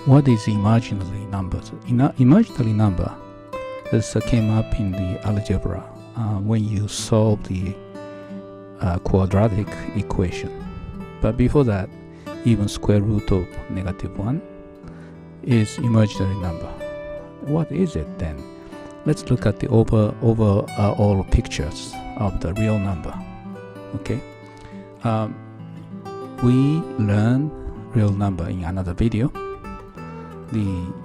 What is imaginary numbers? Imaginary number this came up in the algebra when you solve the quadratic equation. But before that, even square root of -1 is imaginary number. What is it then? Let's look at the overall pictures of the real number. Okay, we learned real number in another video.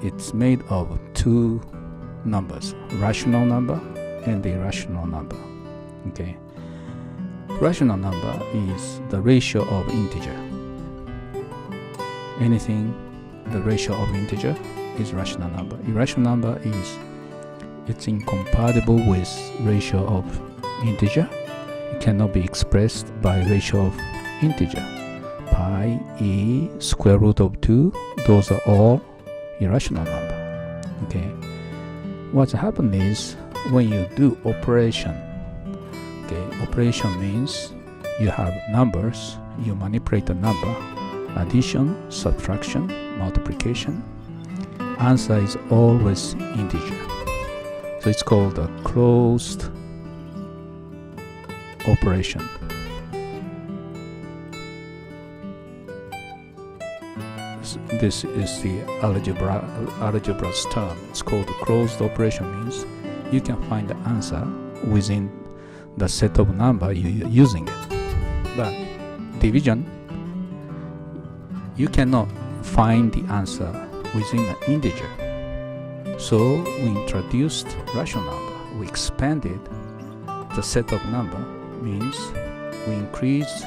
It's made of two numbers, rational number and the irrational number. Okay, rational number is the ratio of integer. Anything the ratio of integer is rational number. Irrational number is it's incompatible with ratio of integer. It cannot be expressed by ratio of integer. Pi, e, square root of 2, those are all irrational number. Okay, what's happened is when you do operation, okay, operation means you have numbers, you manipulate the number, addition, subtraction, multiplication, answer is always integer. So it's called a closed operation. This is the algebra's term. It's called closed operation, means you can find the answer within the set of number you're using it. But division, you cannot find the answer within an integer. So we introduced rational number. We expanded the set of number, means we increased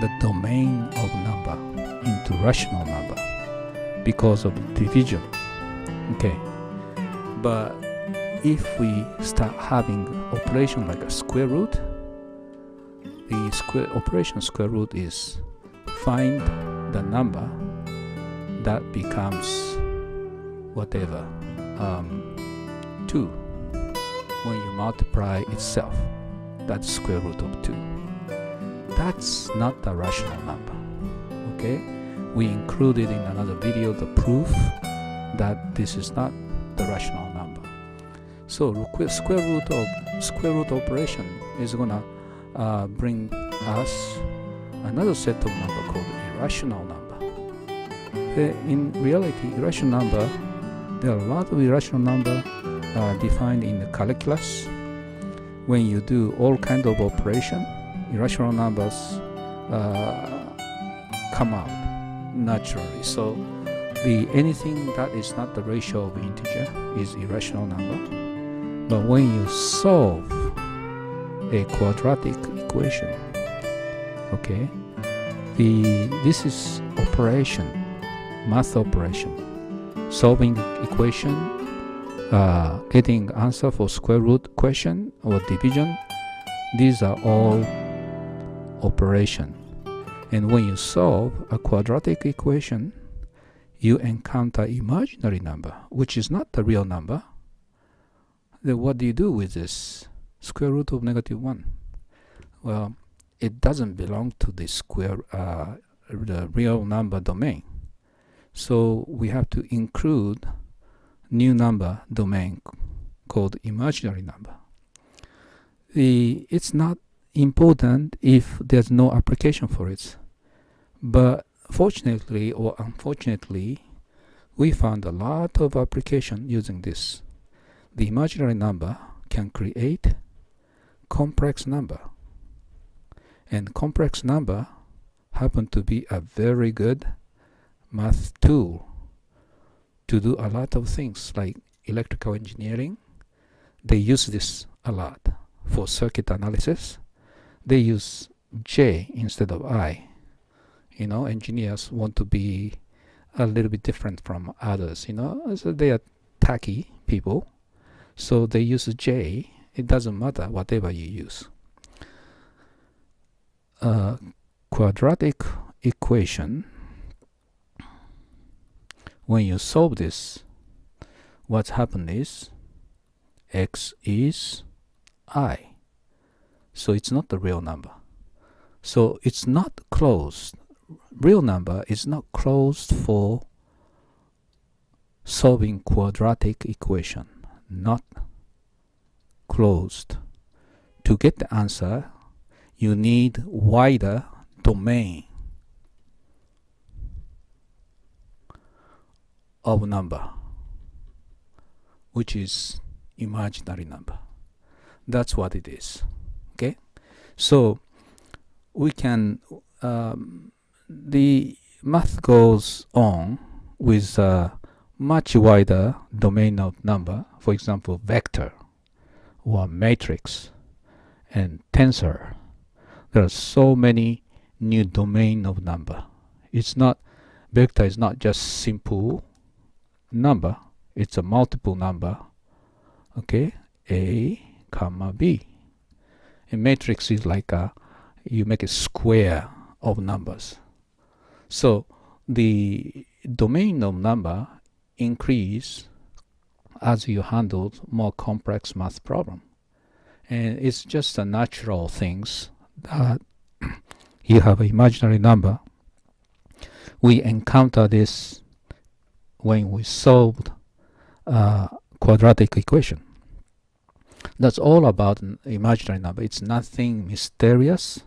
the domain of number into rational number because of division. Okay, but if we start having operation like a square root, the square root is find the number that becomes whatever 2 when you multiply itself. That's square root of 2. That's not the rational number. Okay, we included in another video the proof that this is not the rational number. So square root operation is gonna bring us another set of number called irrational number. In reality, irrational number, there are a lot of irrational number defined in the calculus. When you do all kind of operation, irrational numbers come out naturally. So anything that is not the ratio of integer is irrational number. But when you solve a quadratic equation, okay, this is operation, math operation, solving equation, getting answer for square root question or division. These are all operation. And when you solve a quadratic equation, you encounter imaginary number, which is not the real number. Then what do you do with this square root of -1? Well, it doesn't belong to the the real number domain. So we have to include new number domain called imaginary number. It's not important if there's no application for it. But fortunately or unfortunately, we found a lot of application using this. The imaginary number can create complex number. And complex number happen to be a very good math tool to do a lot of things like electrical engineering. They use this a lot. For circuit analysis, they use J instead of I. You know, engineers want to be a little bit different from others, you know, so they are tacky people. So they use J. It doesn't matter whatever you use. Quadratic equation, when you solve this, what's happened is x is I. So it's not the real number. So it's not closed. Real number is not closed for solving quadratic equation, not closed. To get the answer, you need wider domain of number, which is imaginary number. That's what it is. Okay, so we can the math goes on with a much wider domain of number. For example, vector or matrix and tensor. There are so many new domain of number. It's not, vector is not just simple number, it's a multiple number. Okay, A comma B. A matrix is like you make a square of numbers. So the domain of number increase as you handle more complex math problem. And it's just a natural things that you have an imaginary number. We encounter this when we solved quadratic equation. That's all about an imaginary number. It's nothing mysterious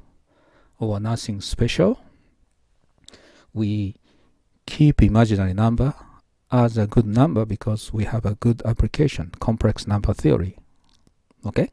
or nothing special. We keep imaginary number as a good number because we have a good application, complex number theory. Okay?